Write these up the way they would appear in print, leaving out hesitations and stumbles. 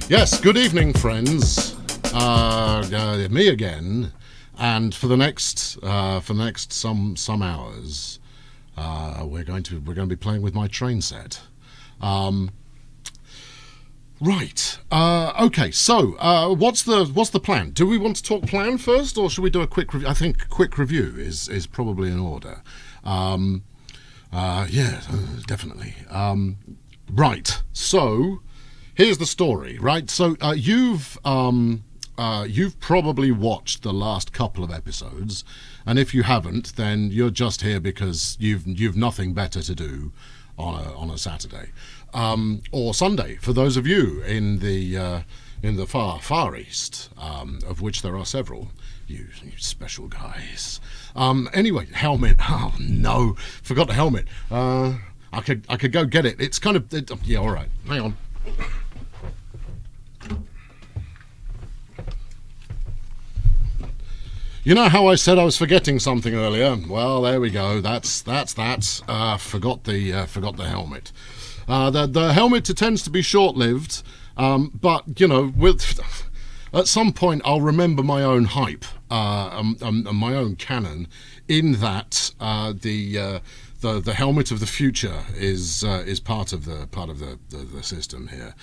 Yes, good evening, friends. Me again, and for the next some hours, we're going to be playing with my train set. Right. Okay. So, what's the plan? Do we want to talk plan first, or should we do a quick review? I think quick review is probably in order. Yeah, definitely. Right. So, here's the story. Right. So, you've probably watched the last couple of episodes, and if you haven't, then you're just here because you've nothing better to do on a Saturday. Or Sunday, for those of you in the far east, of which there are several. You special guys. Anyway, helmet. Oh no, forgot the helmet. I could go get it. It's kind of yeah. All right, hang on. You know how I said I was forgetting something earlier? Well, there we go. That's that. Forgot the helmet. The helmet tends to be short-lived, but you know, at some point I'll remember my own hype, my own canon, in that the helmet of the future is part of the system here.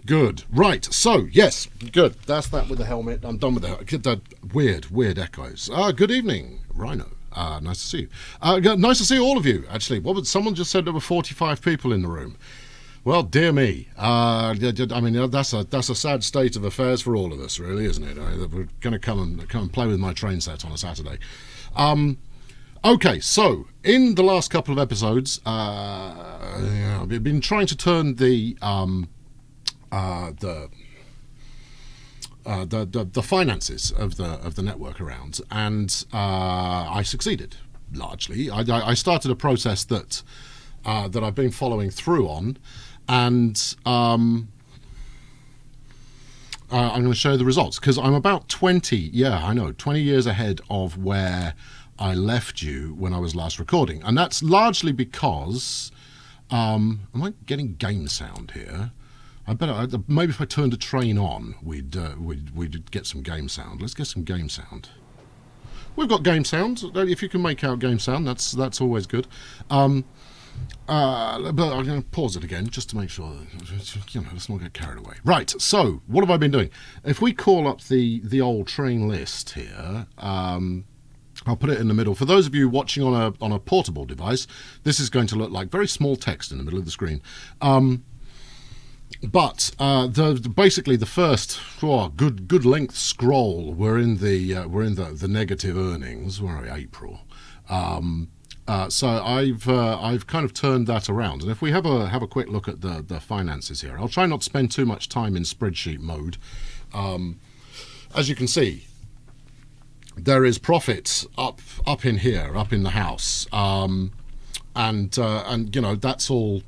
Good. Right. So, yes, good. That's that with the helmet. I'm done with the weird echoes. Good evening, Rhino. Nice to see you. Nice to see all of you, actually. Someone just said there were 45 people in the room. Well, dear me. I mean, that's a sad state of affairs for all of us, really, isn't it? We're going to come and play with my train set on a Saturday. Okay, so in the last couple of episodes, I've been trying to turn the finances of the network around, and I succeeded largely. I started a process that I've been following through on, and I'm going to show you the results because I'm about 20 years ahead of where I left you when I was last recording, and that's largely because am I getting game sound here? Maybe if I turned a train on, we'd get some game sound. Let's get some game sound. We've got game sound. If you can make out game sound, that's always good. But I'm going to pause it again just to make sure that, let's not get carried away. Right. So what have I been doing? If we call up the old train list here. I'll put it in the middle. For those of you watching on a portable device, this is going to look like very small text in the middle of the screen. But basically the first good length scroll we're in the negative earnings. Where are we? April. So I've kind of turned that around, and if we have a quick look at the finances here, I'll try not to spend too much time in spreadsheet mode. As you can see, there is profit up in here, up in the house, and that's all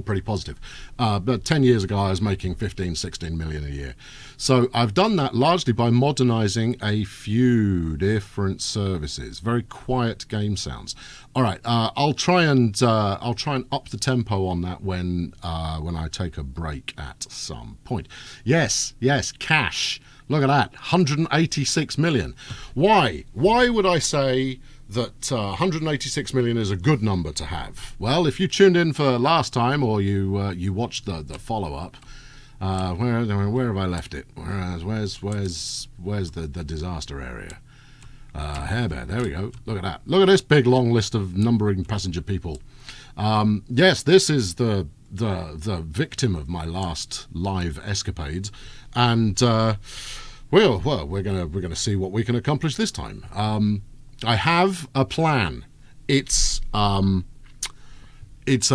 pretty positive. But 10 years ago I was making 15-16 million a year. So I've done that largely by modernizing a few different services. Very quiet game sounds. All right, I'll try and up the tempo on that when I take a break at some point. Yes, cash. Look at that, 186 million. Why would I say that 186 million is a good number to have? Well, if you tuned in for last time, or you watched the follow-up, where have I left it? Where's the disaster area? Hairbear, there we go. Look at that. Look at this big long list of numbering passenger people. Yes, this is the victim of my last live escapades, and we're gonna see what we can accomplish this time. I have a plan. It's a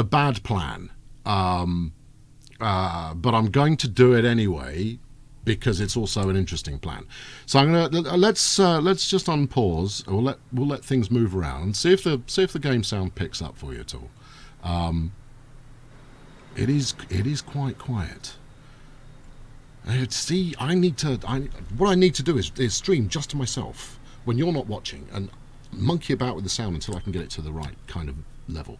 bad plan, but I'm going to do it anyway because it's also an interesting plan. So I'm gonna let's just unpause. We'll let things move around and see if the game sound picks up for you at all. It is quite quiet. What I need to do is stream just to myself when you're not watching, and monkey about with the sound until I can get it to the right kind of level.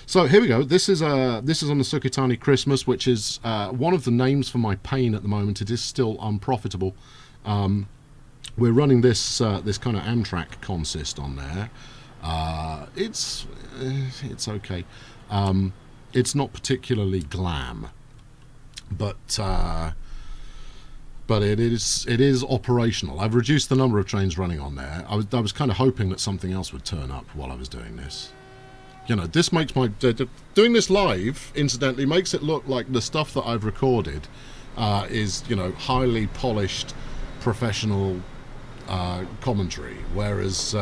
So here we go. This is on the Sukitani Christmas, which is one of the names for my pain at the moment. It is still unprofitable. We're running this this kind of Amtrak consist on there. It's okay. It's not particularly glam, but it is operational. I've reduced the number of trains running on there. I was kind of hoping that something else would turn up while I was doing this. You know, this makes my doing this live, incidentally, makes it look like the stuff that I've recorded is, you know, highly polished, professional commentary, whereas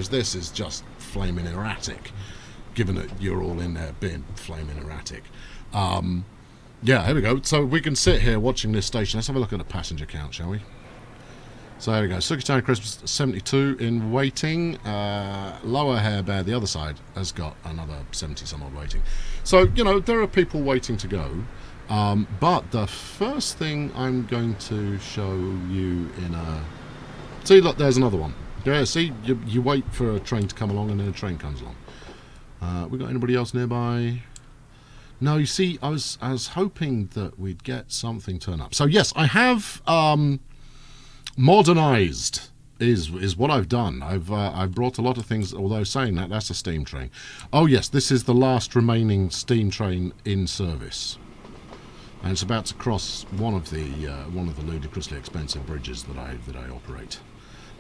this is just flaming erratic, given that you're all in there being flaming erratic. Yeah, here we go. So we can sit here watching this station. Let's have a look at the passenger count, shall we? So there we go. Sukitani Christmas 72 in waiting. Lower Hair Bear, the other side, has got another 70 some odd waiting. So, you know, there are people waiting to go. But the first thing I'm going to show you in a... See, look, there's another one. Yeah, see, you wait for a train to come along and then a train comes along. We got anybody else nearby? No, you see, I was hoping that we'd get something turn up. So yes, I have modernized is what I've done. I've brought a lot of things. Although saying that, that's a steam train. Oh yes, this is the last remaining steam train in service, and it's about to cross one of the ludicrously expensive bridges that I operate.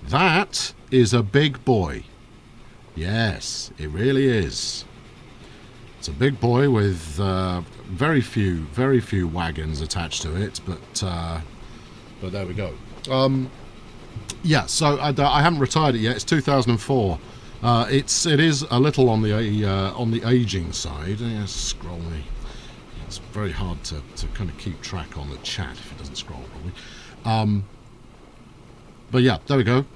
That is a big boy. Yes, it really is. It's a big boy with very few wagons attached to it, but there we go. Yeah, so I haven't retired it yet. It's 2004. It is a little on the aging side. Yeah, scroll me. It's very hard to kind of keep track on the chat if it doesn't scroll properly. But yeah, there we go.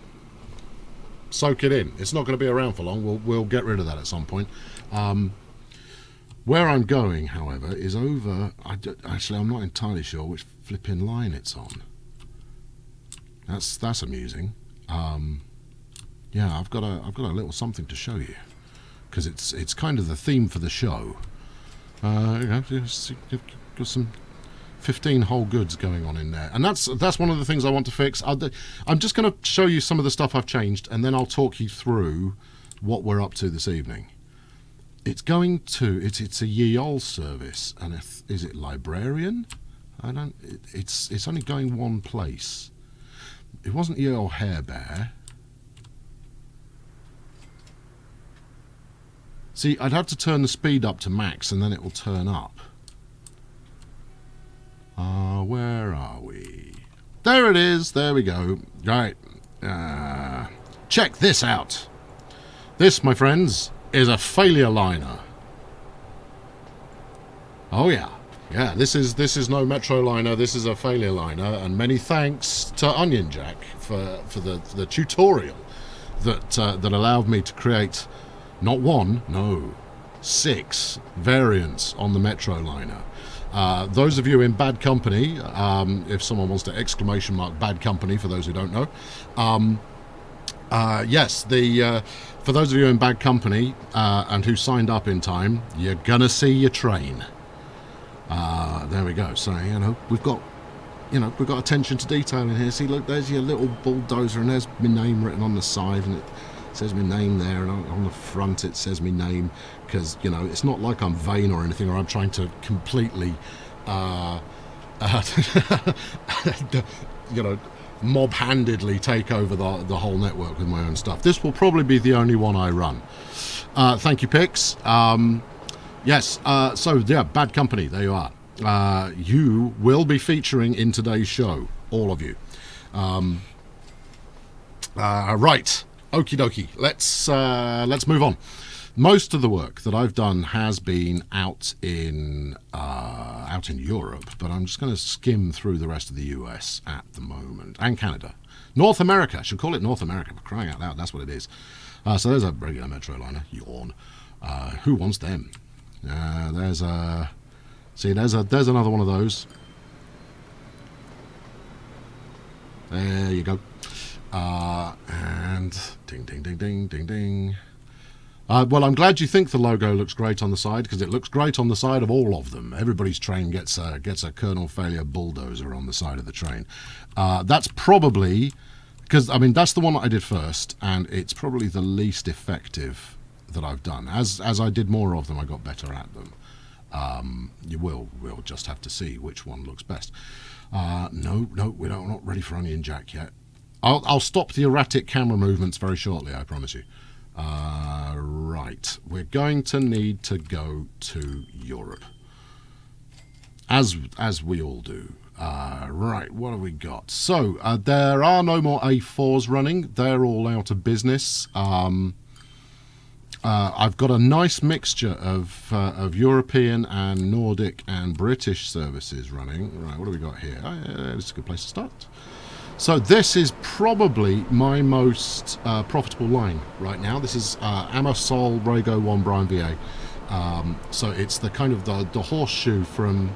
Soak it in. It's not going to be around for long. We'll get rid of that at some point. Where I'm going, however, is over... Actually, I'm not entirely sure which flipping line it's on. That's amusing. Yeah, I've got a little something to show you, because it's kind of the theme for the show. You know, got some 15 whole goods going on in there, and that's one of the things I want to fix. I'm just going to show you some of the stuff I've changed, and then I'll talk you through what we're up to this evening. It's going to it's a ye olde service, and is it librarian? It's only going one place. It wasn't ye olde Hair Bear. See, I'd have to turn the speed up to max, and then it will turn up. Where are we? There it is. There we go. Right. Check this out. This, my friends, is a failure liner. Oh yeah. Yeah, this is no metro liner, this is a failure liner, and many thanks to Onion Jack for the tutorial that allowed me to create not one, no, 6 variants on the metro liner. Those of you in bad company, if someone wants to exclamation mark bad company for those who don't know, yes, for those of you in bad company and who signed up in time, you're gonna see your train. There we go. So, you know, we've got attention to detail in here. See, look, there's your little bulldozer, and there's my name written on the side, and it says my name there, and on the front it says my name, because, you know, it's not like I'm vain or anything, or I'm trying to completely, you know, mob-handedly take over the whole network with my own stuff. This will probably be the only one I run. Thank you, Pix. Yes, so yeah, bad company, there you are. You will be featuring in today's show, all of you. Right, okie dokie, let's move on. Most of the work that I've done has been out in Europe, but I'm just going to skim through the rest of the US at the moment, and Canada. North America, I should call it North America, for crying out loud, that's what it is. So there's a regular metro liner, yawn. Who wants them? There's another one of those. There you go. And ding, ding, ding, ding, ding, ding. Well, I'm glad you think the logo looks great on the side, because it looks great on the side of all of them. Everybody's train gets a kernel failure bulldozer on the side of the train. That's probably, because, I mean, that's the one that I did first, and it's probably the least effective that I've done. As I did more of them, I got better at them. We'll just have to see which one looks best. No, we're not ready for Onion Jack yet. I'll stop the erratic camera movements very shortly, I promise you. Right, we're going to need to go to Europe, as we all do. Right, what have we got? So there are no more A4s running. They're all out of business. I've got a nice mixture of European and Nordic and British services running. Right, what do we got here? This is a good place to start. So this is probably my most profitable line right now. This is Amersol Rago 1 Brian VA. So it's the kind of the horseshoe from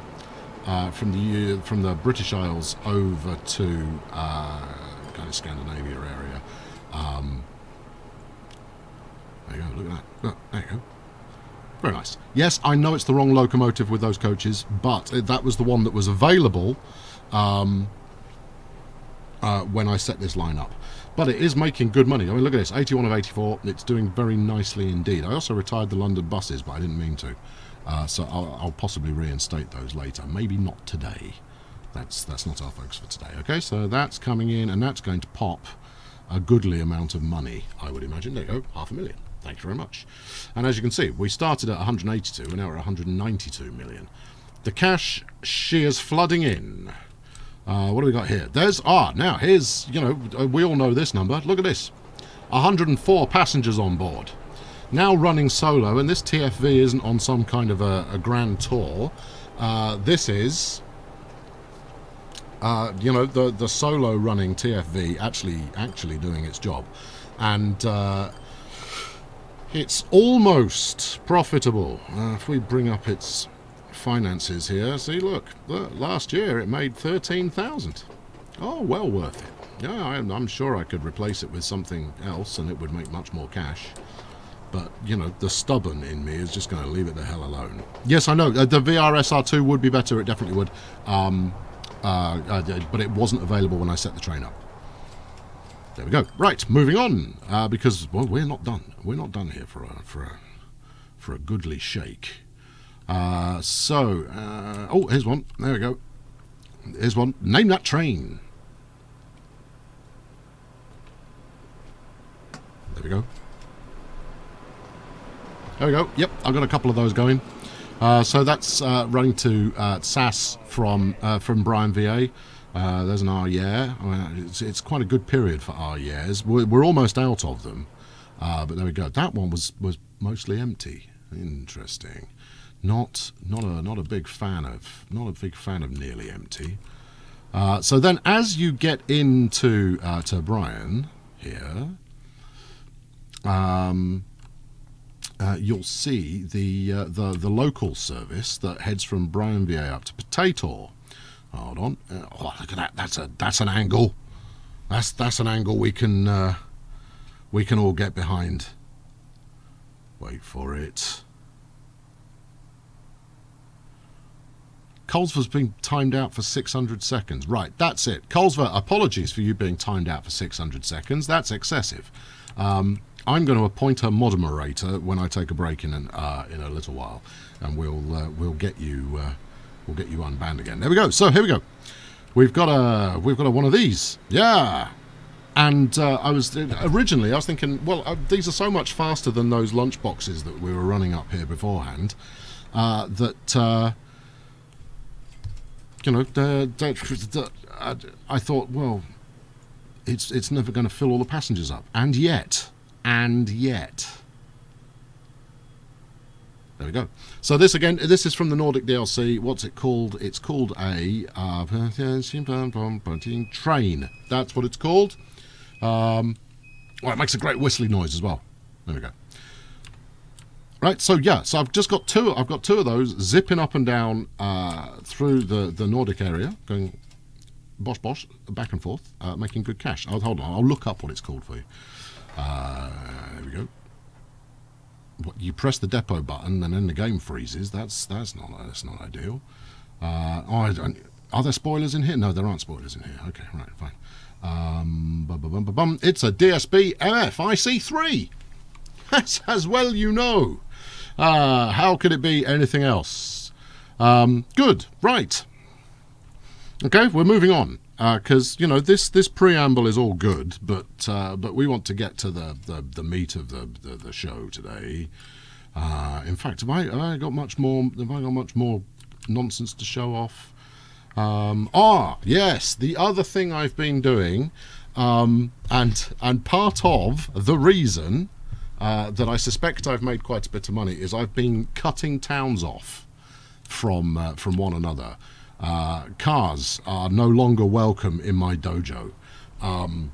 the British Isles over to kind of Scandinavia area. There you go, look at that. Oh, there you go. Very nice. Yes, I know it's the wrong locomotive with those coaches, but that was the one that was available when I set this line up. But it is making good money. I mean, look at this, 81 of 84. It's doing very nicely indeed. I also retired the London buses, but I didn't mean to. So I'll possibly reinstate those later. Maybe not today. That's not our focus for today. Okay, so that's coming in, and that's going to pop a goodly amount of money, I would imagine. There you go, 500,000. Thank you very much. And as you can see, we started at 182, and now we're at 192 million. The cash shears flooding in. What do we got here? Now here's, we all know this number. Look at this. 104 passengers on board. Now running solo, and this TFV isn't on some kind of a grand tour. This is, the solo running TFV actually doing its job. And it's almost profitable. If we bring up its finances here, see, look, last year it made 13,000. Oh, well worth it. Yeah, I'm sure I could replace it with something else and it would make much more cash. But, the stubborn in me is just going to leave it the hell alone. Yes, I know, the VRSR2 would be better, it definitely would. But it wasn't available when I set the train up. There we go. Right, moving on, because, well, we're not done. We're not done here for a goodly shake. Oh, here's one. There we go. Here's one. Name that train. There we go. There we go. Yep, I've got a couple of those going. So that's running to SAS from Brian VA. There's an Arriere. It's quite a good period for Arrieres. We're almost out of them, but there we go. That one was mostly empty. Interesting. Not a big fan of nearly empty. So then, as you get into to Brian here, you'll see the local service that heads from Brian VA up to Potato. Hold on. Oh, look at that. That's an angle. That's an angle we can all get behind. Wait for it. Colesver's been timed out for 600 seconds. Right, that's it. Colesver, apologies for you being timed out for 600 seconds. That's excessive. I'm going to appoint a moderator when I take a break in a little while, and we'll get you unbanned again. There we go. So here we go. We've got a one of these. Yeah. And I was thinking, well, these are so much faster than those lunch boxes that we were running up here beforehand. I thought, well, it's never going to fill all the passengers up, and yet. There we go. So this is from the Nordic DLC. What's it called? It's called a train. That's what it's called. Well, it makes a great whistling noise as well. There we go. Right, so yeah, so I've got two of those zipping up and down through the Nordic area, going bosh, back and forth, making good cash. Hold on, I'll look up what it's called for you. There we go. What, you press the depot button and then the game freezes. That's not ideal. Are there spoilers in here? No, there aren't spoilers in here. Okay, right, fine. It's a DSB MF IC3. That's as well you know. How could it be anything else? Good, right. Okay, we're moving on. Because this preamble is all good, but we want to get to the meat of the show today. In fact, have I got much more nonsense to show off? Yes, the other thing I've been doing, and part of the reason that I suspect I've made quite a bit of money is I've been cutting towns off from one another. Cars are no longer welcome in my dojo. I've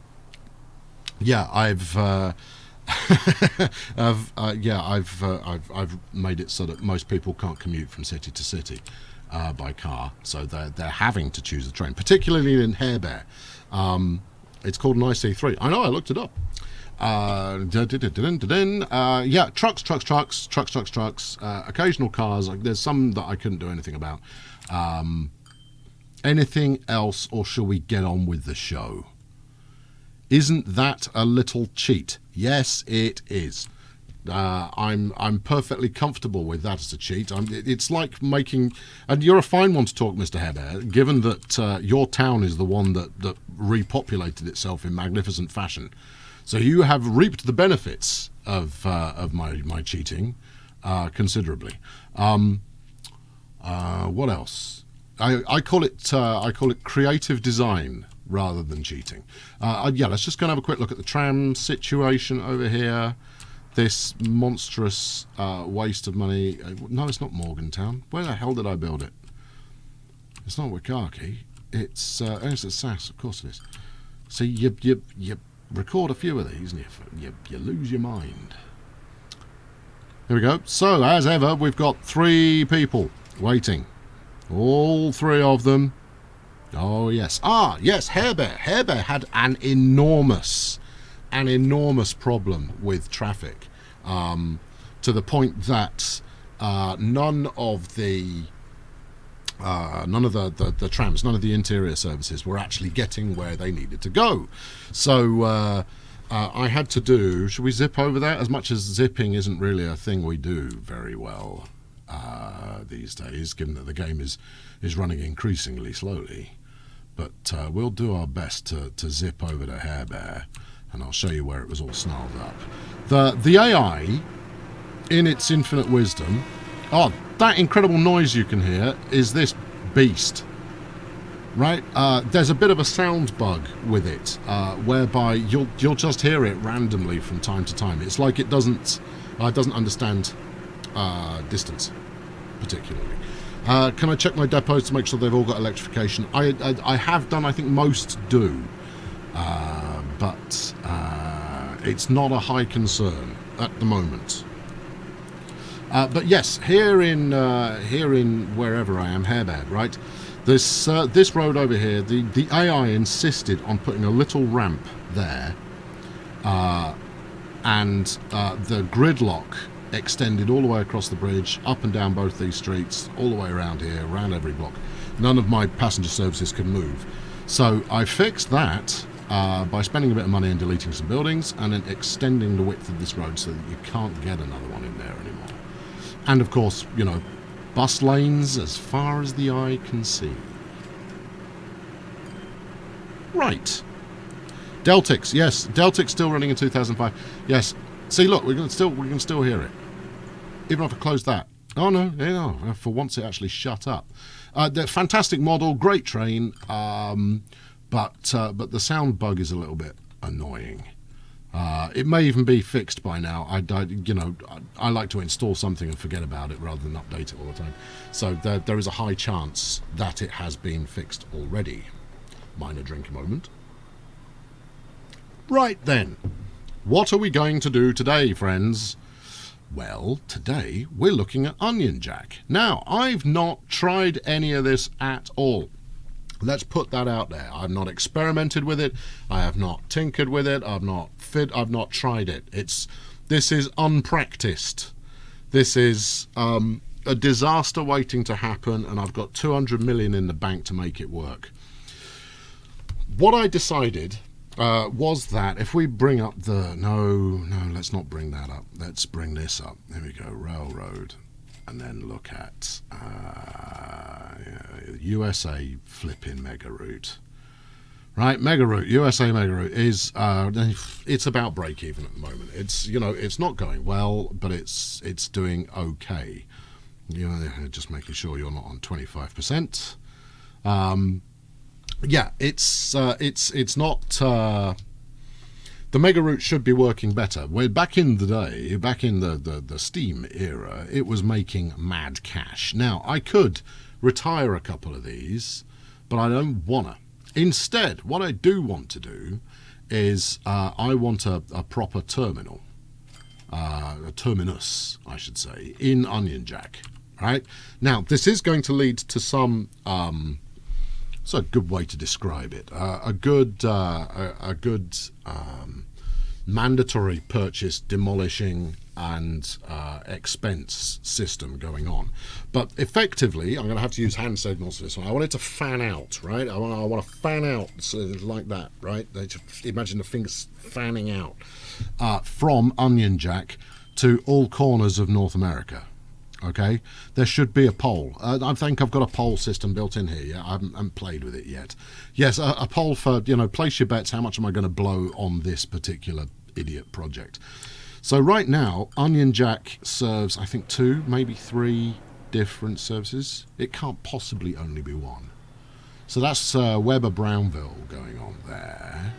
made it so that most people can't commute from city to city by car, so they're having to choose a train, particularly in Harebear. It's called an IC3. I know, I looked it up. Trucks. Occasional cars. There's some that I couldn't do anything about. Anything else, or shall we get on with the show? Isn't that a little cheat? Yes, it is. I'm perfectly comfortable with that as a cheat. It's like making, and you're a fine one to talk, Mr. Harebear, given that your town is the one that repopulated itself in magnificent fashion. So you have reaped the benefits of my cheating considerably. What else? I call it creative design rather than cheating. Let's just go and have a quick look at the tram situation over here. This monstrous waste of money. No, it's not Morgantown. Where the hell did I build it? It's not Wakaki. It's at SAS. Of course it is. See, you record a few of these and you lose your mind. Here we go. So, as ever, we've got 3 people waiting. All 3 of them. Oh, yes. Yes, Harebear. Harebear had an enormous problem with traffic, to the point that none of the trams, none of the interior services were actually getting where they needed to go. So I had to do, should we zip over that? As much as zipping isn't really a thing we do very well these days, given that the game is running increasingly slowly. But we'll do our best to zip over to Harebear, and I'll show you where it was all snarled up. The AI, in its infinite wisdom, that incredible noise you can hear is this beast, right? There's a bit of a sound bug with it, whereby you'll just hear it randomly from time to time. It's like it doesn't understand distance particularly. Can I check my depots to make sure they've all got electrification? I have done. I think most do, but it's not a high concern at the moment. But yes, here in wherever I am, Harebear, right? This road over here, the AI insisted on putting a little ramp there, and the gridlock extended all the way across the bridge, up and down both these streets, all the way around here, around every block. None of my passenger services could move. So I fixed that by spending a bit of money and deleting some buildings, and then extending the width of this road so that you can't get another one in there anymore. And of course, bus lanes as far as the eye can see. Right. Deltix, yes, Deltix still running in 2005. Yes. See, look, we can still hear it, even if I close that. Oh no, for once it actually shut up. The fantastic model, great train, but the sound bug is a little bit annoying. It may even be fixed by now. I like to install something and forget about it rather than update it all the time. So there is a high chance that it has been fixed already. Minor drinking moment. Right then. What are we going to do today, friends? Well, today we're looking at Onion Jack. Now, I've not tried any of this at all. Let's put that out there. I've not experimented with it. I have not tinkered with it. I've not tried it. This is unpracticed. This is a disaster waiting to happen, and I've got 200 million in the bank to make it work. What I decided was that if we bring up the... No, let's not bring that up. Let's bring this up. There we go, railroad. And then look at USA flipping mega route. Right, mega route, USA mega route is it's about break even at the moment. It's it's not going well, but it's doing okay. Just making sure you're not on 25%. Yeah, it's not. The mega route should be working better. Where back in the day, back in the Steam era, it was making mad cash. Now, I could retire a couple of these, but I don't wanna. Instead, what I do want to do is I want a proper terminal, a terminus, I should say, in Onion Jack. Right? Now, this is going to lead to some... it's a good way to describe it. A good mandatory purchase, demolishing, and expense system going on. But effectively, I'm going to have to use hand signals for this one. I want it to fan out, right? I want to fan out like that, right? Imagine the fingers fanning out from Onion Jack to all corners of North America. Okay, there should be a pole. I think I've got a pole system built in here. Yeah, I haven't played with it yet. Yes, a pole for, place your bets. How much am I going to blow on this particular idiot project? So right now, Onion Jack serves, I think, 2, maybe 3 different services. It can't possibly only be one. So that's Weber Brownville going on there.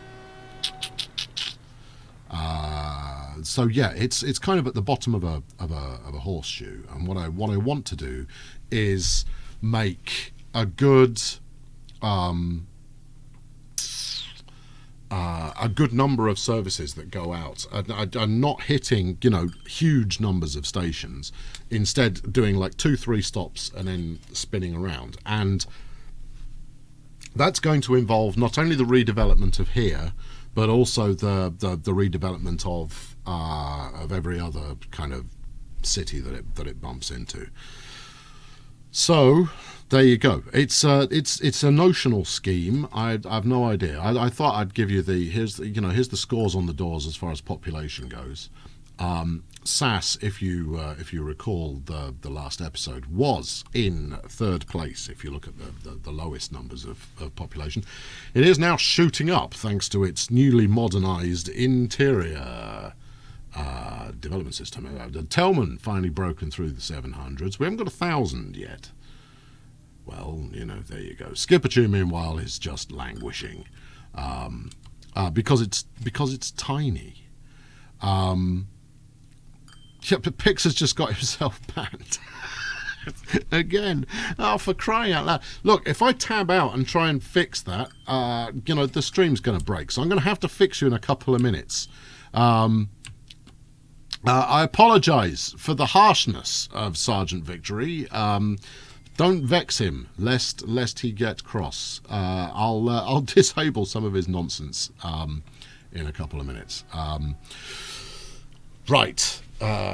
So yeah, it's kind of at the bottom of a horseshoe, and what I want to do is make a good number of services that go out. I'm not hitting huge numbers of stations. Instead, doing like 2-3 stops and then spinning around, and that's going to involve not only the redevelopment of here, but also the redevelopment of every other kind of city that it bumps into. So there you go. It's a notional scheme. I've no idea. I thought I'd give you here's the scores on the doors as far as population goes. SAS, if you recall the last episode, was in 3rd place if you look at the lowest numbers of population. It is now shooting up thanks to its newly modernised interior development system. The Tellman finally broken through the 700s. We haven't got 1,000 yet. Well, there you go. Skippertune, meanwhile, is just languishing because it's tiny. Yeah, but Pix has just got himself banned. Again. Oh, for crying out loud. Look, if I tab out and try and fix that, the stream's going to break. So I'm going to have to fix you in a couple of minutes. I apologise for the harshness of Sergeant Victory. Don't vex him, lest he get cross. I'll disable some of his nonsense in a couple of minutes. Right.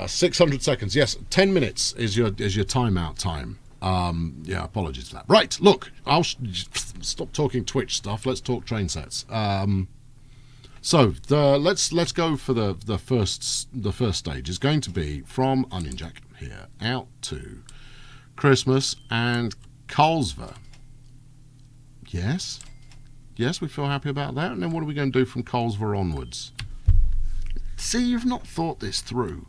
600 seconds. Yes, 10 minutes is your timeout time. Yeah, apologies for that. Right, look, I'll stop talking Twitch stuff. Let's talk train sets. So let's go for the first stage. Is going to be from Onion Jack here out to Christmas and Colesver. Yes, we feel happy about that. And then what are we going to do from Colesver onwards? See, you've not thought this through.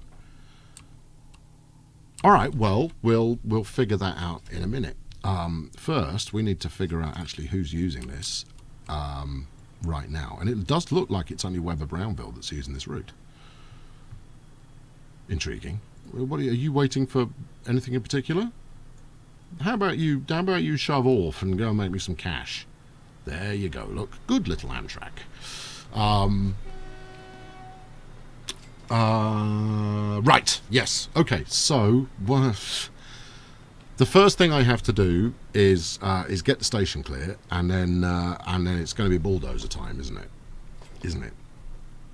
All right, well, we'll figure that out in a minute. First, we need to figure out actually who's using this right now. And it does look like it's only Weber Brownville that's using this route. Intriguing. What are you waiting for? Anything in particular? How about you shove off and go and make me some cash? There you go. Look, good little Amtrak. Right, yes. Okay, so The first thing I have to do is get the station clear, and then it's going to be bulldozer time, isn't it? Isn't it?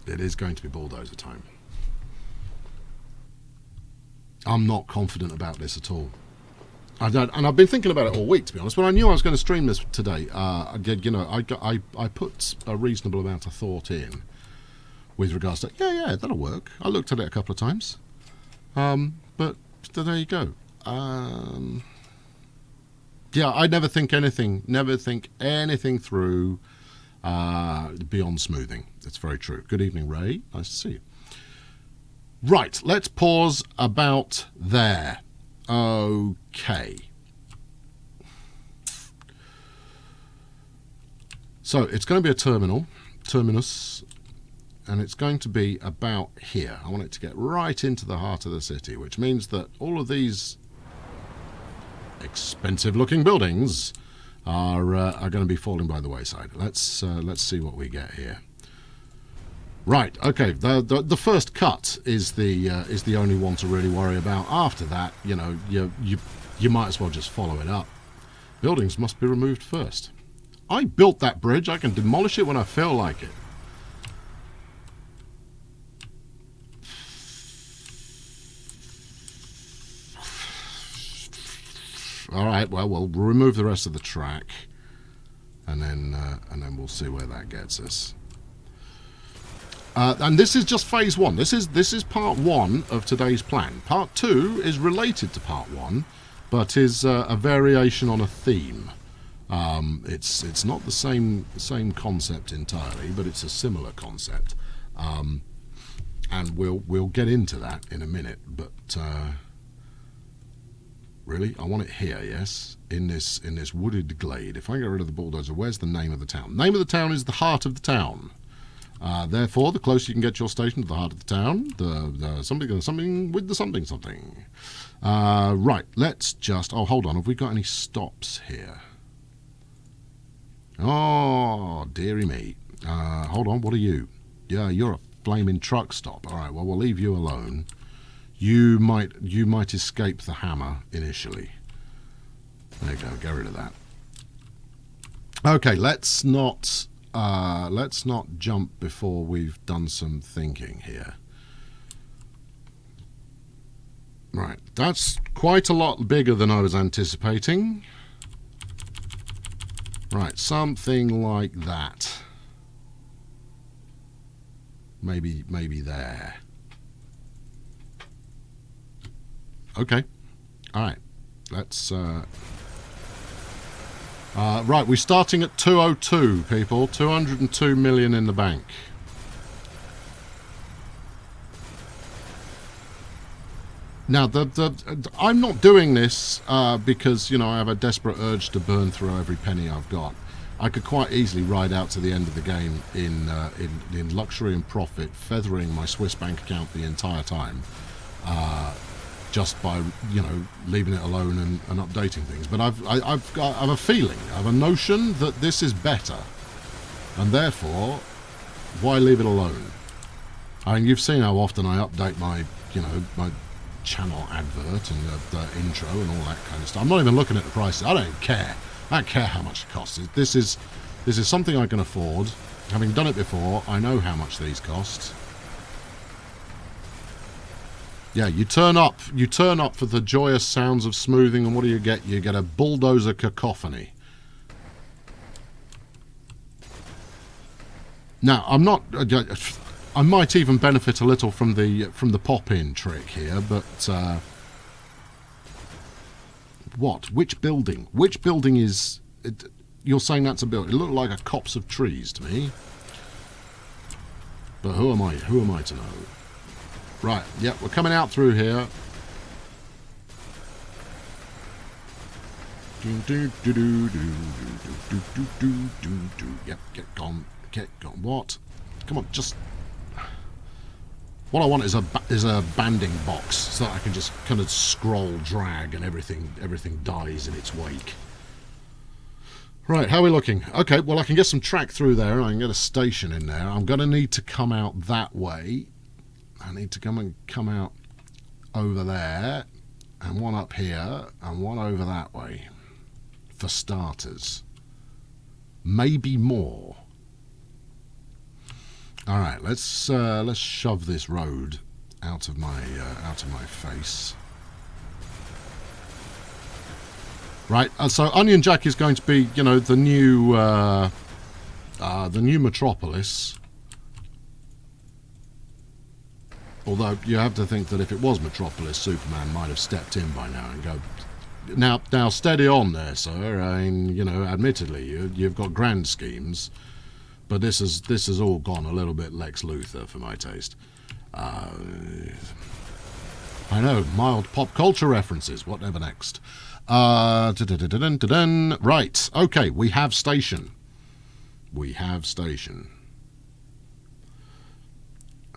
It is going to be bulldozer time. I'm not confident about this at all. And I've been thinking about it all week, to be honest. When I knew I was going to stream this today, I put a reasonable amount of thought in with regards to, yeah, that'll work. I looked at it a couple of times. But there you go. Yeah, I never think anything through beyond smoothing. That's very true. Good evening, Ray. Nice to see you. Right, let's pause about there. Okay. So it's going to be a terminus, and it's going to be about here. I want it to get right into the heart of the city, which means that all of these expensive-looking buildings are going to be falling by the wayside. Let's see what we get here. Right. Okay. The first cut is the only one to really worry about. After that, you might as well just follow it up. Buildings must be removed first. I built that bridge. I can demolish it when I feel like it. All right. Well, we'll remove the rest of the track, and then we'll see where that gets us. And this is just phase one. This is part one of today's plan. Part two is related to part one, but is a variation on a theme. It's not the same concept entirely, but it's a similar concept. And we'll get into that in a minute. But really, I want it here. Yes, in this wooded glade. If I get rid of the bulldozer, where's the name of the town? Name of the town is the heart of the town. Therefore, the closer you can get your station to the heart of the town, the something with the something. Right, let's just... Oh, hold on. Have we got any stops here? Oh, dearie me. Hold on. What are you? Yeah, you're a flaming truck stop. All right, well, we'll leave you alone. You might escape the hammer initially. There you go. Get rid of that. Okay, let's not jump before we've done some thinking here. Right, that's quite a lot bigger than I was anticipating. Right, something like that. Maybe there. Okay. All right. Let's right, we're starting at 202, people. 202 million in the bank. Now, I'm not doing this because, I have a desperate urge to burn through every penny I've got. I could quite easily ride out to the end of the game in luxury and profit, feathering my Swiss bank account the entire time. Just by leaving it alone and updating things, but I've a feeling, I have a notion that this is better, and therefore, why leave it alone? I mean, you've seen how often I update my my channel advert and the intro and all that kind of stuff. I'm not even looking at the prices. I don't care. I don't care how much it costs. This is something I can afford. Having done it before, I know how much these cost. Yeah, you turn up for the joyous sounds of smoothing, and what do you get? You get a bulldozer cacophony. Now, I'm not... I might even benefit a little from the pop-in trick here, but... what? Which building? Which building is... You're saying that's a building. It looked like a copse of trees to me. But who am I to know? Right, yep, we're coming out through here. Yep, get gone. What? Come on, just... What I want is a banding box so that I can just kind of scroll, drag, and everything dies in its wake. Right, how are we looking? Okay, well, I can get some track through there, and I can get a station in there. I'm going to need to come out that way. I need to come out over there, and one up here, and one over that way, for starters. Maybe more. All right, let's shove this road out of my face. Right, so Onion Jack is going to be, you know, the new metropolis. Although you have to think that if it was Metropolis, Superman might have stepped in by now and go, now steady on there, sir. I mean, you know, admittedly, you've got grand schemes, but this has all gone a little bit Lex Luthor for my taste. I know, mild pop culture references. Whatever next. Right, okay, we have station.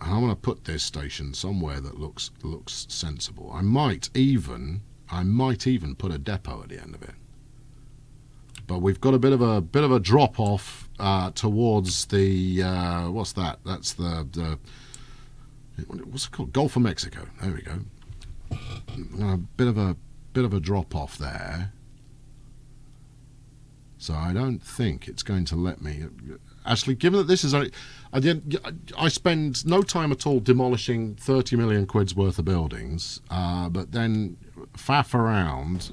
And I want to put this station somewhere that looks sensible. I might even put a depot at the end of it. But we've got a bit of a drop off towards the what's that? That's the what's it called? Gulf of Mexico. There we go. A bit of a drop off there. So I don't think it's going to let me. Actually, given that this is I spend no time at all demolishing 30 million quid's worth of buildings, but then faff around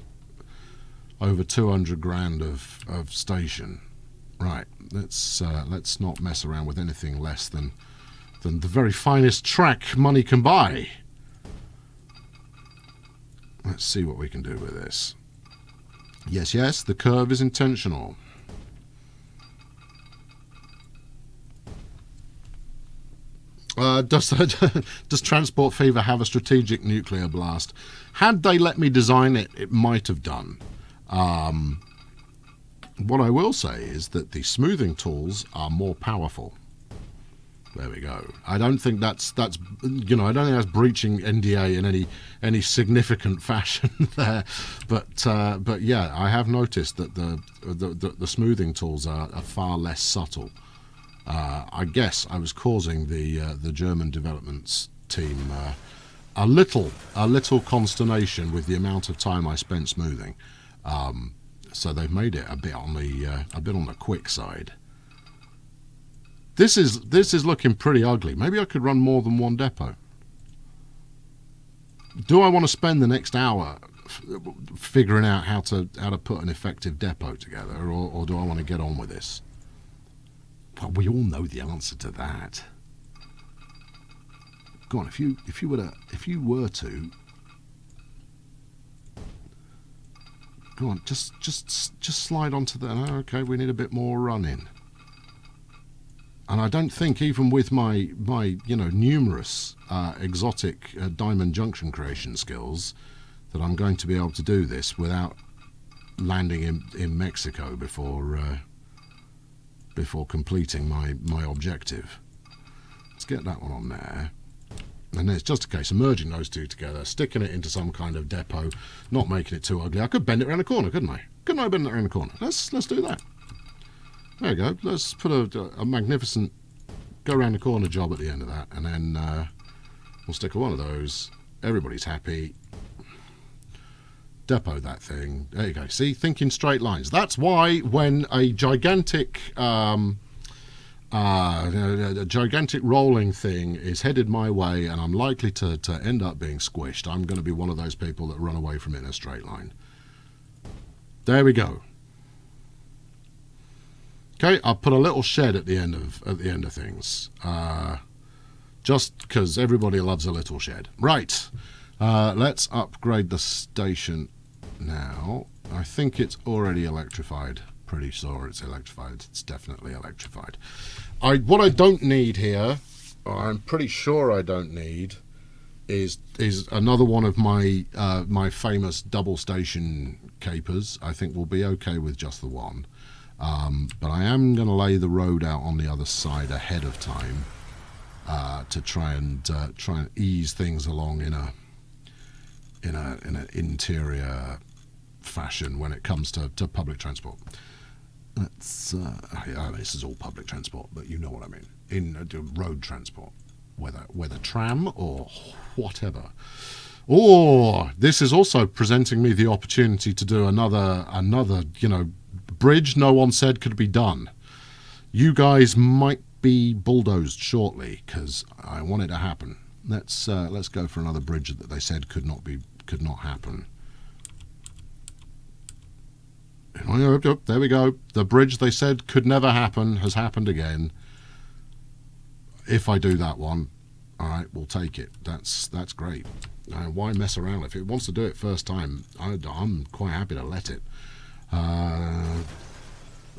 over 200 grand of station. Right, let's not mess around with anything less than the very finest track money can buy. Let's see what we can do with this. Yes, the curve is intentional. Does Transport Fever have a strategic nuclear blast? Had they let me design it, it might have done. What I will say is that the smoothing tools are more powerful. There we go. I don't think that's I don't think that's breaching NDA in any significant fashion there. But yeah, I have noticed that the smoothing tools are far less subtle. I guess I was causing the German developments team a little consternation with the amount of time I spent smoothing. So they've made it a bit on the quick side. This is looking pretty ugly. Maybe I could run more than one depot. Do I want to spend the next hour figuring out how to put an effective depot together, or do I want to get on with this? Well, we all know the answer to that. Go on, if you were to go on, just slide onto the. Oh, okay, we need a bit more running. And I don't think even with my numerous exotic diamond junction creation skills that I'm going to be able to do this without landing in Mexico before completing my objective. Let's get that one on there. And then it's just a case of merging those two together, sticking it into some kind of depot, not making it too ugly. I could bend it around the corner, couldn't I? Couldn't I bend it around the corner? Let's do that. There you go. Let's put a magnificent go around the corner job at the end of that, and then we'll stick one of those. Everybody's happy. Depot that thing. There you go. See, thinking straight lines. That's why when a gigantic rolling thing is headed my way and I'm likely to end up being squished, I'm going to be one of those people that run away from it in a straight line. There we go. Okay, I'll put a little shed at the end of things, just because everybody loves a little shed. Right, let's upgrade the station now. I think it's already electrified. Pretty sure it's electrified. It's definitely electrified. What I don't need here, I'm pretty sure I don't need, is another one of my my famous double station capers. I think we'll be okay with just the one. But I am going to lay the road out on the other side ahead of time to try and ease things along in an interior fashion when it comes to public transport. This is all public transport, but you know what I mean. In road transport, whether tram or whatever. Or this is also presenting me the opportunity to do another, bridge no one said could be done. You guys might be bulldozed shortly because I want it to happen. Let's go for another bridge that they said could not happen. There we go. The bridge they said could never happen has happened again. If I do that one, all right, we'll take it. That's great. Why mess around? If it wants to do it first time, I'm quite happy to let it.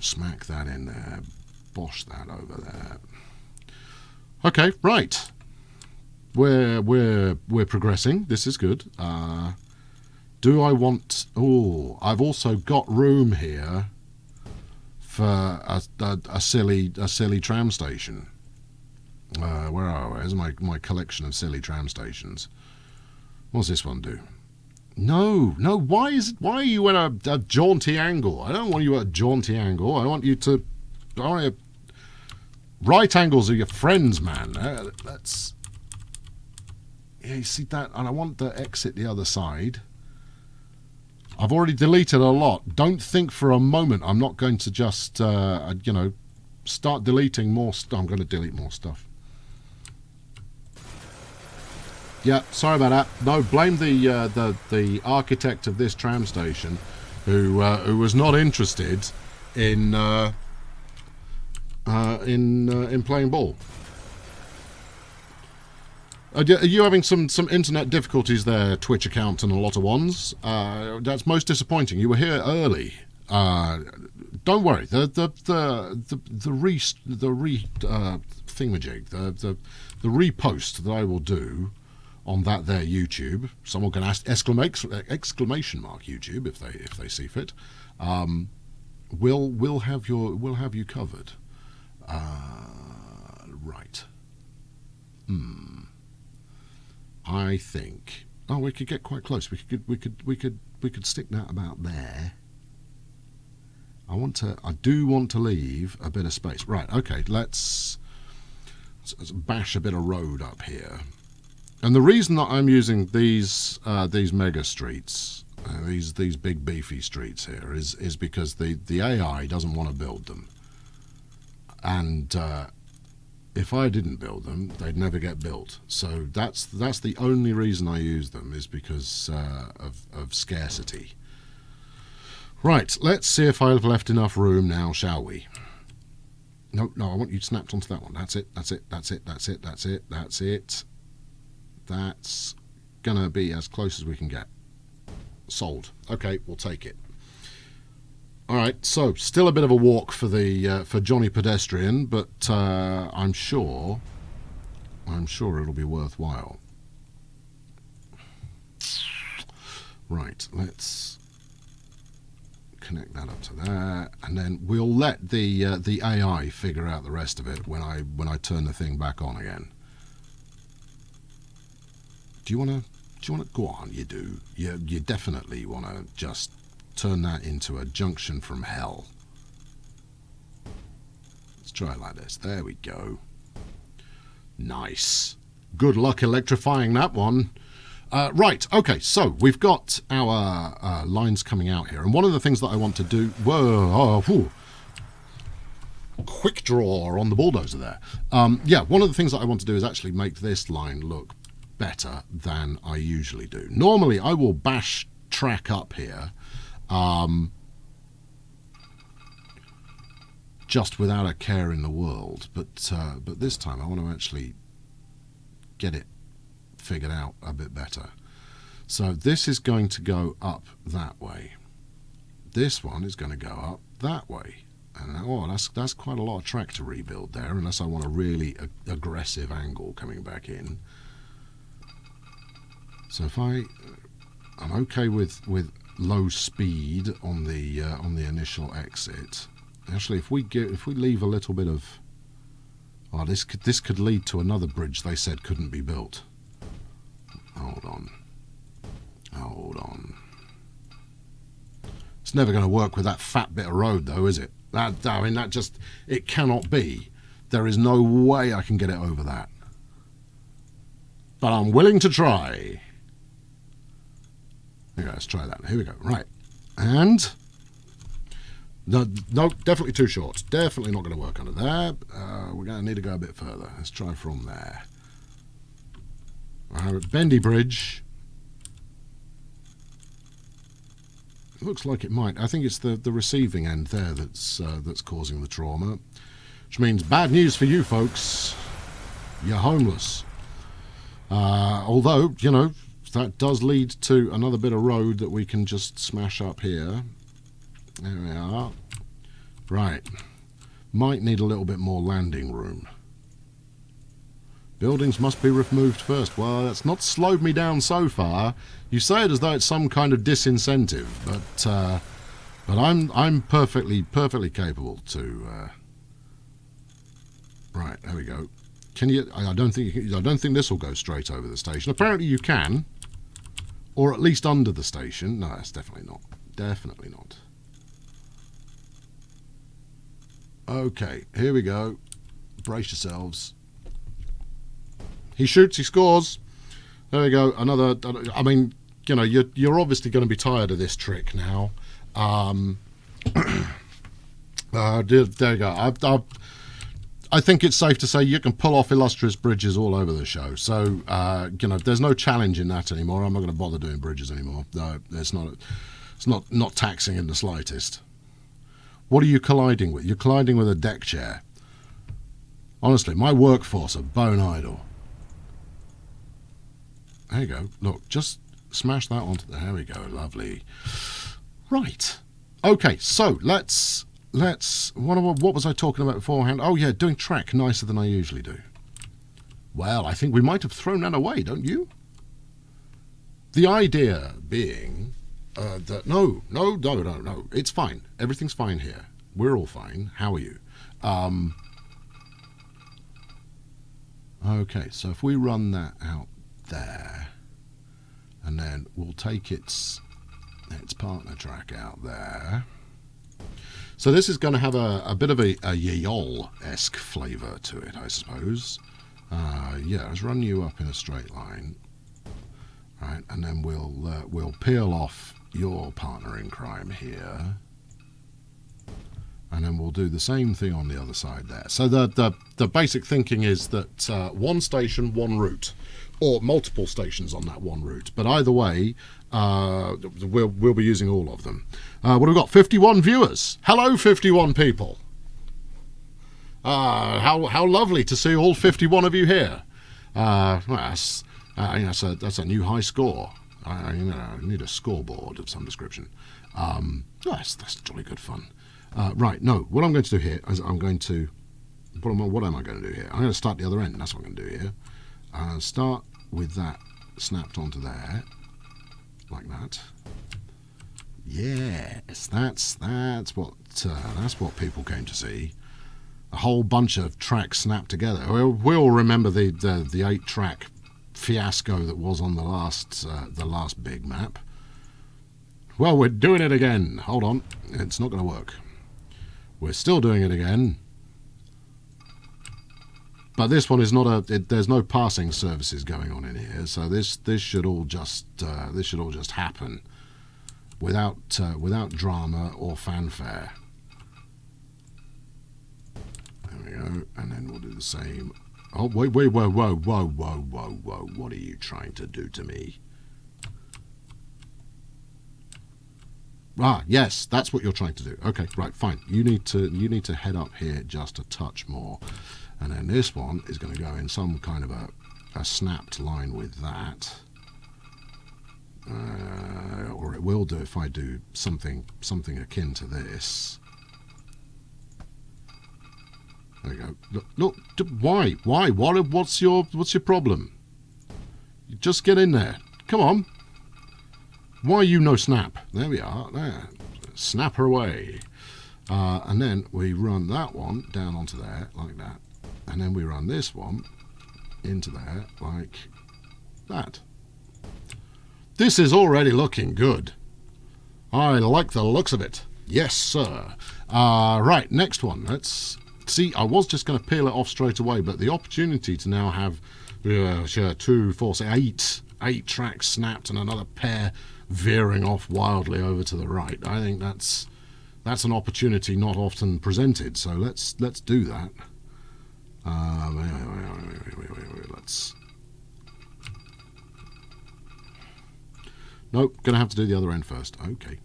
Smack that in there. Bosh that over there. Okay, right. We're progressing. This is good. Do I want... Oh, I've also got room here for a silly tram station. Where are we? Where's my collection of silly tram stations? What's this one do? No. Why are you at a jaunty angle? I don't want you at a jaunty angle. I want you to... Right angles are your friends, man. That's... Yeah, you see that? And I want the exit the other side. I've already deleted a lot. Don't think for a moment I'm not going to just, start deleting more stuff. I'm going to delete more stuff. Yeah, sorry about that. No, blame the architect of this tram station, who was not interested in playing ball. Are you having some internet difficulties there, Twitch account and a lot of ones? That's most disappointing. You were here early. Don't worry. The repost that I will do on that there YouTube. Someone can ask exclamation mark YouTube if they see fit. We'll have you covered. Right. I think. Oh, we could get quite close. We could stick that about there. I do want to leave a bit of space. Right. Okay. Let's bash a bit of road up here. And the reason that I'm using these mega streets, these big beefy streets here, is because the AI doesn't want to build them. And if I didn't build them, they'd never get built. So that's the only reason I use them, is because of scarcity. Right, let's see if I've left enough room now, shall we? No, I want you snapped onto that one. That's it. That's gonna be as close as we can get. Sold. Okay, we'll take it. All right, so still a bit of a walk for Johnny Pedestrian, but I'm sure it'll be worthwhile. Right, let's connect that up to there, and then we'll let the AI figure out the rest of it when I turn the thing back on again. Do you wanna go on? You do. You definitely wanna just turn that into a junction from hell. Let's try it like this. There we go. Nice. Good luck electrifying that one. Right, okay, so we've got our lines coming out here, and one of the things that I want to do... Quick draw on the bulldozer there. Yeah, one of the things that I want to do is actually make this line look better than I usually do. Normally, I will bash track up here, just without a care in the world, but this time I want to actually get it figured out a bit better. So this is going to go up that way. This one is going to go up that way. And that's quite a lot of track to rebuild there, unless I want a really aggressive angle coming back in. So if I'm okay with low speed on the initial exit. Actually, if we leave a little bit of, this could lead to another bridge they said couldn't be built. Hold on. It's never going to work with that fat bit of road, though, is it? It cannot be. There is no way I can get it over that. But I'm willing to try. Okay, let's try that. Here we go. Right. And... No, definitely too short. Definitely not going to work under there. We're going to need to go a bit further. Let's try from there. Bendy bridge. It looks like it might. I think it's the receiving end there that's causing the trauma. Which means bad news for you folks. You're homeless. Although, you know, that does lead to another bit of road that we can just smash up here. There we are. Right. Might need a little bit more landing room. Buildings must be removed first. Well, that's not slowed me down so far. You say it as though it's some kind of disincentive, but I'm perfectly capable to. Right, there we go. Can you? I don't think this will go straight over the station. Apparently you can, or at least under the station. No, that's definitely not. Definitely not. Okay, here we go. Brace yourselves. He shoots, he scores. There we go. Another. I mean, you know, you're obviously going to be tired of this trick now. There you go. I think it's safe to say you can pull off illustrious bridges all over the show. So, you know, there's no challenge in that anymore. I'm not going to bother doing bridges anymore. No, it's not taxing in the slightest. What are you colliding with? You're colliding with a deck chair. Honestly, my workforce are bone idle. There you go. Look, just smash that onto there we go. Lovely. Right. Okay, so let's what was I talking about beforehand? Oh yeah, doing track nicer than I usually do. Well, I think we might have thrown that away, don't you? The idea being that no, it's fine. Everything's fine here. We're all fine. How are you? Okay, so if we run that out there, and then we'll take its partner track out there. So this is going to have a bit of a Yayol-esque flavour to it, I suppose. Yeah, let's run you up in a straight line, right? And then we'll peel off your partner in crime here, and then we'll do the same thing on the other side there. So the basic thinking is that one station, one route, or multiple stations on that one route. But either way, we'll be using all of them. What have we got? 51 viewers. Hello, 51 people. How lovely to see all 51 of you here. Well, that's a new high score. I need a scoreboard of some description. That's jolly good fun. Right, no, what I'm going to do here is what am I going to do here? I'm going to start the other end. That's what I'm going to do here. Start with that snapped onto there, like that. Yes, that's what people came to see. A whole bunch of tracks snapped together. We all remember the 8-track fiasco that was on the last big map. Well, we're doing it again. Hold on, it's not going to work. We're still doing it again. But this one is not there's no passing services going on in here, so this should all just happen without drama or fanfare. There we go, and then we'll do the same. Oh wait, whoa! What are you trying to do to me? Ah, yes, that's what you're trying to do. Okay, right, fine. You need to head up here just a touch more. And then this one is going to go in some kind of a snapped line with that. Or it will do if I do something akin to this. There we go. Look, why? What's your problem? You just get in there. Come on. Why you no snap? There we are. There. Snap her away. And then we run that one down onto there like that. And then we run this one into there like that. This is already looking good. I like the looks of it. Yes, sir. Right, next one. Let's see. I was just going to peel it off straight away, but the opportunity to now have 2, 4, 6, 8 tracks snapped and another pair veering off wildly over to the right. I think that's an opportunity not often presented. So let's do that. Let's. Nope, gonna have to do the other end first. Okay.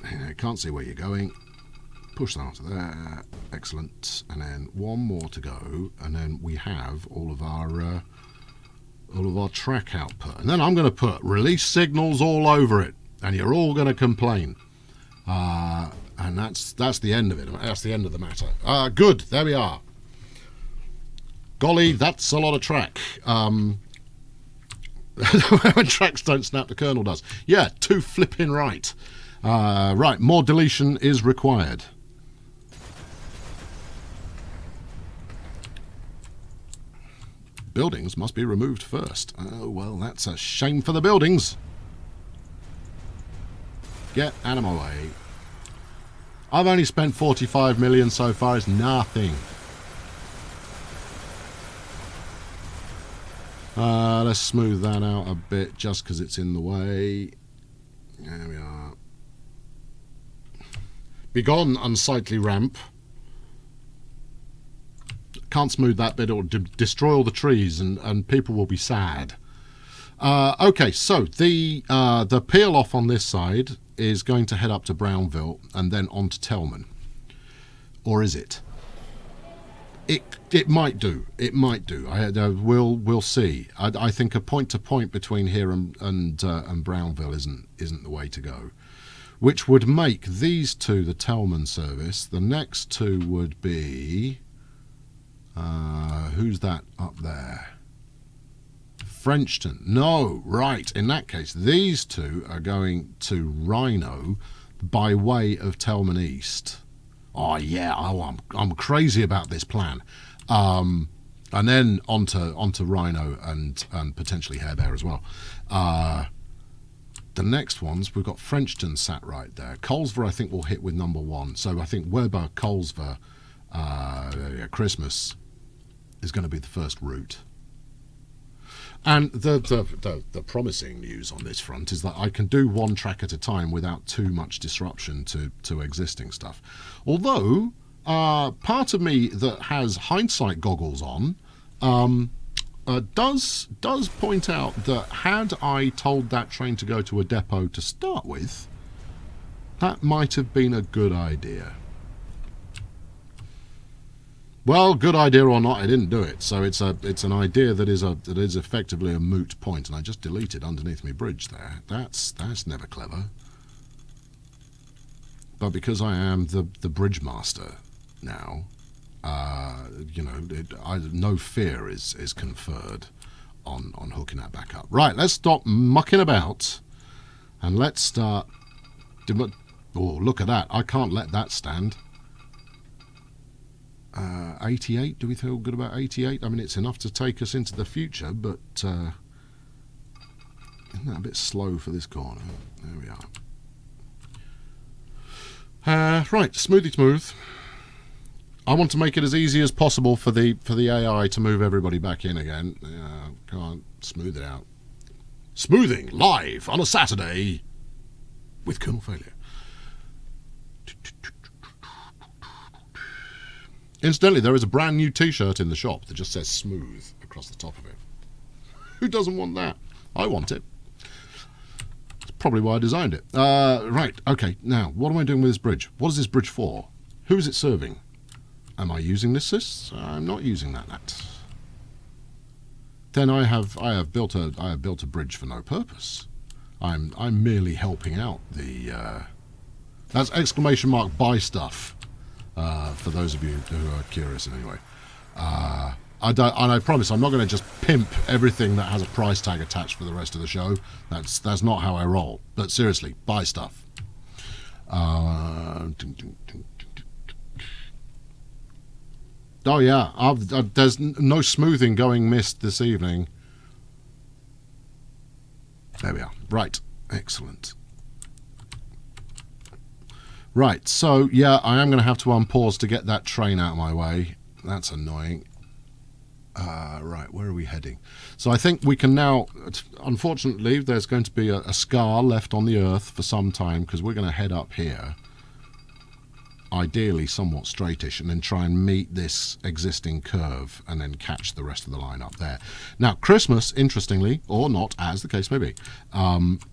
I can't see where you're going. Push that onto there. Excellent. And then one more to go, and then we have all of our track output. And then I'm going to put release signals all over it, and you're all going to complain. And that's the end of it. That's the end of the matter. Good. There we are. Golly, that's a lot of track. When tracks don't snap, the kernel does. Yeah, too flipping right. Right, more deletion is required. Buildings must be removed first. Oh, well, that's a shame for the buildings. Get out of my way. I've only spent 45 million so far. It's nothing. Let's smooth that out a bit just because it's in the way. There we are. Begone, unsightly ramp. Can't smooth that bit or destroy all the trees, and people will be sad. Okay, so the peel off on this side is going to head up to Brownville and then on to Tellman. Or is it? It might do. It might do. We'll see. I think a point to point between here and Brownville isn't the way to go. Which would make these two the Tellman service. The next two would be who's that up there? Frenchton. No, right. In that case, these two are going to Rhino by way of Tellman East. Oh yeah, I'm crazy about this plan. And then onto Rhino and potentially Harebear as well. The next ones, we've got Frenchton sat right there. Colesver, I think, will hit with number 1. So I think Weber, Colesver, Christmas is going to be the first route. And the promising news on this front is that I can do one track at a time without too much disruption to existing stuff. Although, part of me that has hindsight goggles on does point out that had I told that train to go to a depot to start with, that might have been a good idea. Well, good idea or not, I didn't do it. So it's an idea that is effectively a moot point, and I just deleted underneath my bridge there. That's never clever. But because I am the bridge master now, no fear is conferred on hooking that back up. Right, let's stop mucking about, and let's start. Oh, look at that! I can't let that stand. 88. Do we feel good about 88? I mean, it's enough to take us into the future, but isn't that a bit slow for this corner? There we are. Right, smooth. I want to make it as easy as possible for the AI to move everybody back in again. Can't smooth it out. Smoothing live on a Saturday with kernel failure. Incidentally, there is a brand new T-shirt in the shop that just says "smooth" across the top of it. Who doesn't want that? I want it. That's probably why I designed it. Right. Okay. Now, what am I doing with this bridge? What is this bridge for? Who is it serving? Am I using this? I'm not using that. Then I have built a bridge for no purpose. I'm merely helping out the. That's exclamation mark buy stuff. For those of you who are curious anyway. I promise I'm not going to just pimp everything that has a price tag attached for the rest of the show. That's not how I roll. But seriously, buy stuff. Oh yeah, there's no smoothing going missed this evening. There we are. Right, excellent. Right, so yeah, I am going to have to unpause to get that train out of my way. That's annoying. Right, where are we heading? So I think we can now, unfortunately, there's going to be a scar left on the Earth for some time, because we're going to head up here, ideally somewhat straightish, and then try and meet this existing curve and then catch the rest of the line up there. Now, Christmas, interestingly, or not, as the case may be,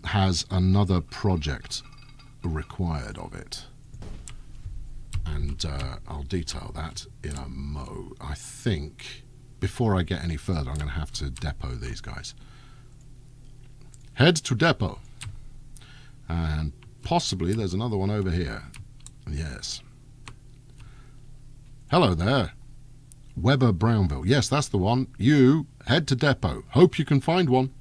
has another project required of it. And I'll detail that in a mo. I think, before I get any further, I'm going to have to depot these guys. Head to depot. And possibly there's another one over here. Yes. Hello there. Weber Brownville. Yes, that's the one. You head to depot. Hope you can find one.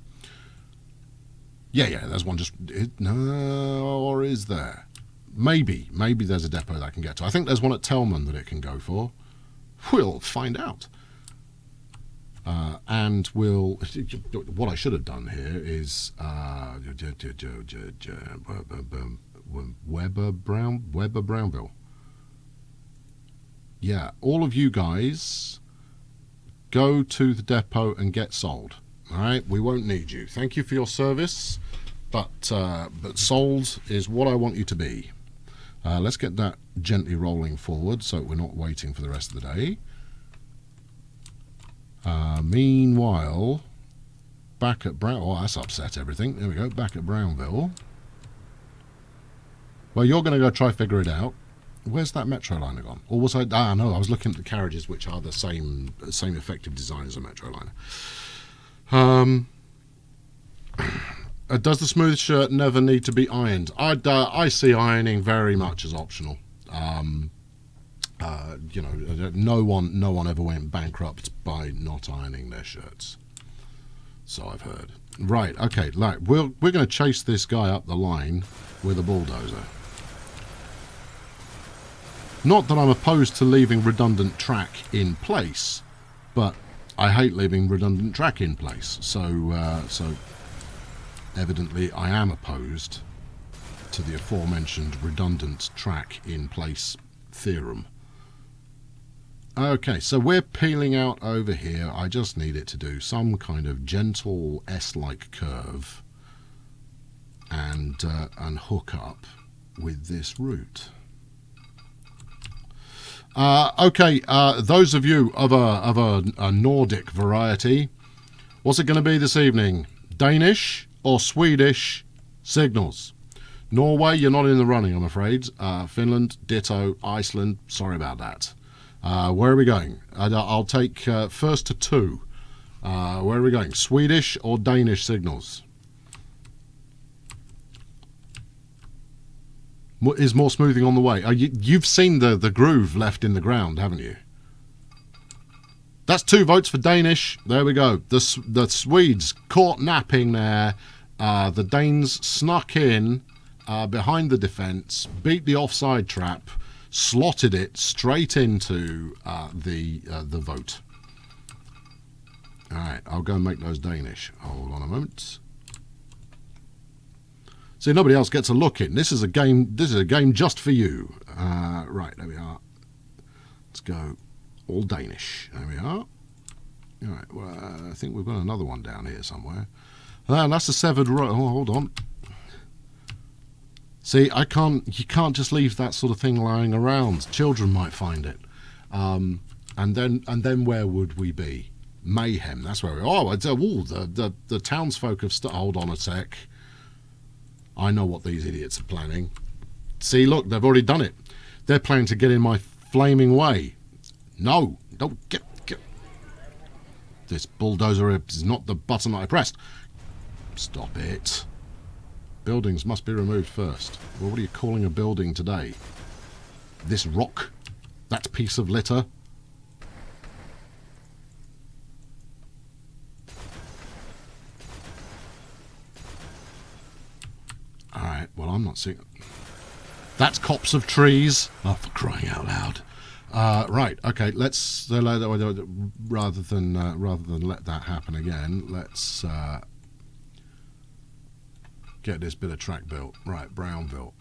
Yeah, there's one just... No, or is there? Maybe there's a depot that I can get to. I think there's one at Tellman that it can go for. We'll find out. And we'll... What I should have done here is... Weber Brownville. Yeah, all of you guys go to the depot and get sold. All right, we won't need you. Thank you for your service, but sold is what I want you to be. Let's get that gently rolling forward so we're not waiting for the rest of the day. Meanwhile, back at Oh, that's upset everything. There we go, back at Brownville. Well, you're going to go try figure it out. Where's that metro liner gone? Or was I... no, I was looking at the carriages, which are the same effective design as a metro liner. Does the smooth shirt never need to be ironed? I see ironing very much as optional. You know, no one ever went bankrupt by not ironing their shirts. So I've heard. Right, okay, we're going to chase this guy up the line with a bulldozer. Not that I'm opposed to leaving redundant track in place, but I hate leaving redundant track in place. So evidently I am opposed to the aforementioned redundant track in place theorem. Okay, so we're peeling out over here. I just need it to do some kind of gentle S-like curve and hook up with this route. Okay, those of you of a Nordic variety, what's it going to be this evening? Danish or Swedish signals? Norway, you're not in the running, I'm afraid. Finland, ditto. Iceland, sorry about that. Where are we going? I'll take first to two. Where are we going? Swedish or Danish signals? Is more smoothing on the way? You've seen the groove left in the ground, haven't you? That's 2 votes for Danish. There we go. The Swedes caught napping there. The Danes snuck in behind the defence, beat the offside trap, slotted it straight into the vote. All right, I'll go and make those Danish. Hold on a moment. See, nobody else gets a look in. This is a game. This is a game just for you. Right, there we are. Let's go all Danish. There we are. All right. Well, I think we've got another one down here somewhere. That's the severed road. Oh, hold on. See, I can't. You can't just leave that sort of thing lying around. Children might find it. And then where would we be? Mayhem. That's where we are. The townsfolk have. Hold on a sec. I know what these idiots are planning. See, look, they've already done it. They're planning to get in my flaming way. No, don't get. This bulldozer is not the button I pressed. Stop it. Buildings must be removed first. Well, what are you calling a building today? This rock? That piece of litter? Alright, well, I'm not seeing it. That's copse of trees. Oh, for crying out loud. Right, okay, let's rather than let that happen again, let's get this bit of track built. Right, Brownville.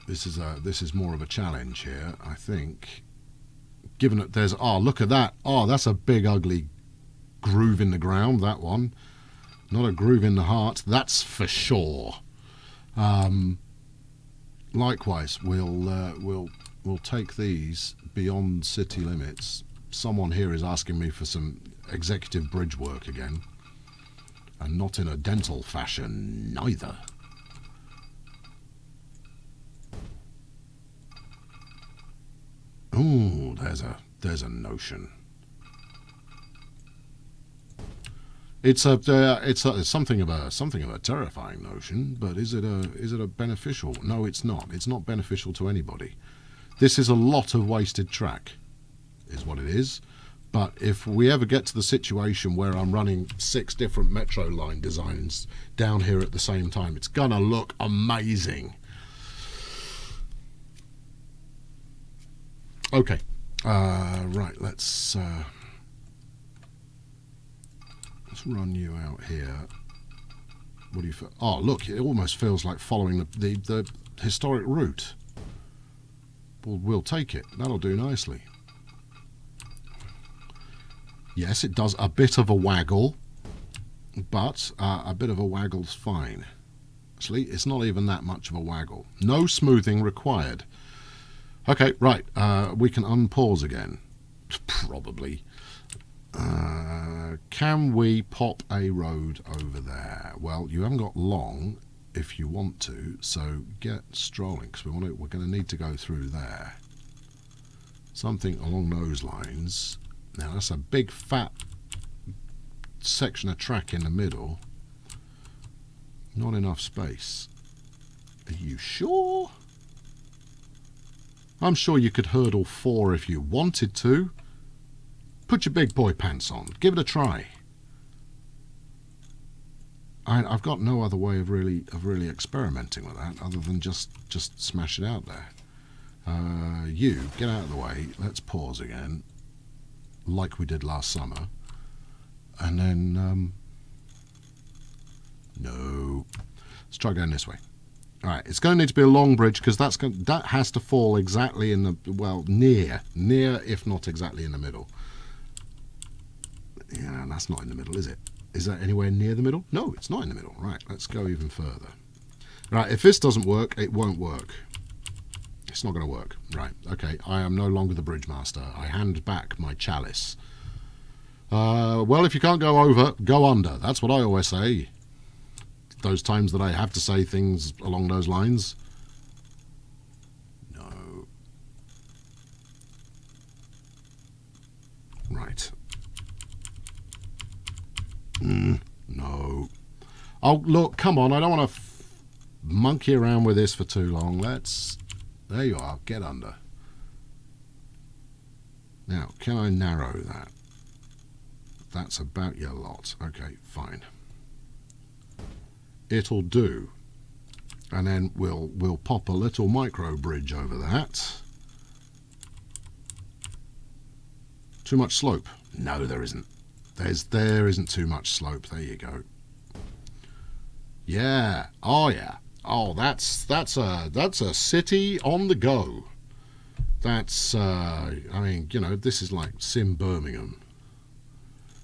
This is more of a challenge here, I think. given that there's, oh, look at that. Oh, that's a big, ugly groove in the ground, that one. Not a groove in the heart, that's for sure. Likewise, we'll take these beyond city limits. Someone here is asking me for some executive bridge work again. And not in a dental fashion, neither. Ooh, there's a notion. It's something of a terrifying notion, but is it a beneficial? No, it's not. It's not beneficial to anybody. This is a lot of wasted track, is what it is. But if we ever get to the situation where I'm running 6 different metro line designs down here at the same time, it's gonna look amazing. Okay, right, let's run you out here. What do you feel? Oh, look, it almost feels like following the historic route. We'll take it. That'll do nicely. Yes, it does a bit of a waggle, but a bit of a waggle's fine. Actually, it's not even that much of a waggle. No smoothing required. Okay, right, we can unpause again. Probably. Can we pop a road over there? Well, you haven't got long if you want to, so get strolling, because we're going to need to go through there. Something along those lines. Now, that's a big, fat section of track in the middle. Not enough space. Are you sure? I'm sure you could hurdle 4 if you wanted to. Put your big boy pants on. Give it a try. I've got no other way of really experimenting with that other than just smash it out there. You, get out of the way. Let's pause again. Like we did last summer, and then no, let's try going this way. All right, it's going to need to be a long bridge because that has to fall exactly in the, well, near if not exactly in the middle. Yeah, that's not in the middle, is it? Is that anywhere near the middle? No, it's not in the middle. Right, let's go even further. Right, if this doesn't work, it won't work. It's not going to work. Right, okay, I am no longer the bridge master. I hand back my chalice. Well, if you can't go over, go under. That's what I always say. Those times that I have to say things along those lines. No. Right. No. Oh, look, come on. I don't want to monkey around with this for too long. There you are. Get under. Now, can I narrow that? That's about your lot. Okay, fine. It'll do. And then we'll pop a little micro bridge over that. Too much slope? No, there isn't. There isn't too much slope. There you go. Yeah. Oh yeah. Oh, that's a city on the go. That's I mean, you know, this is like Sim Birmingham.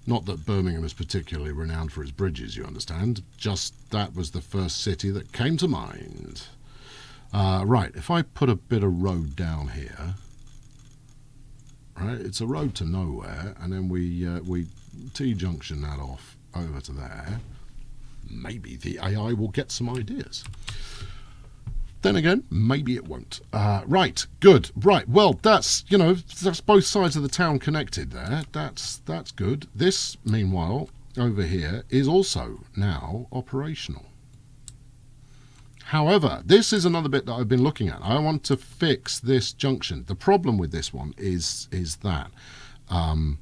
Not that Birmingham is particularly renowned for its bridges, you understand. Just that was the first city that came to mind. Right, if I put a bit of road down here, right, it's a road to nowhere, and then we T-junction that off over to there. Maybe the AI will get some ideas. Then again, maybe it won't. Right, good. Right, well, that's both sides of the town connected there. That's good. This, meanwhile, over here is also now operational. However, this is another bit that I've been looking at. I want to fix this junction. The problem with this one is that, and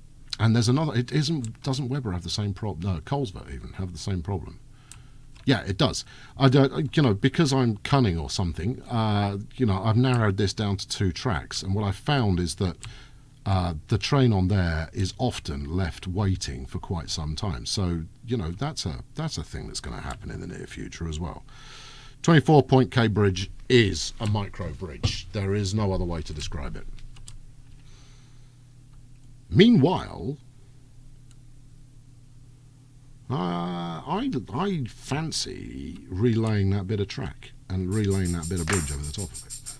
there's another. Doesn't Weber have the same problem? No, Colesville even have the same problem. Yeah, it does. I don't, because I'm cunning or something. I've narrowed this down to 2 tracks, and what I found is that the train on there is often left waiting for quite some time. So that's a thing that's going to happen in the near future as well. 24-point K bridge is a micro bridge. There is no other way to describe it. Meanwhile, I fancy relaying that bit of track and relaying that bit of bridge over the top of it.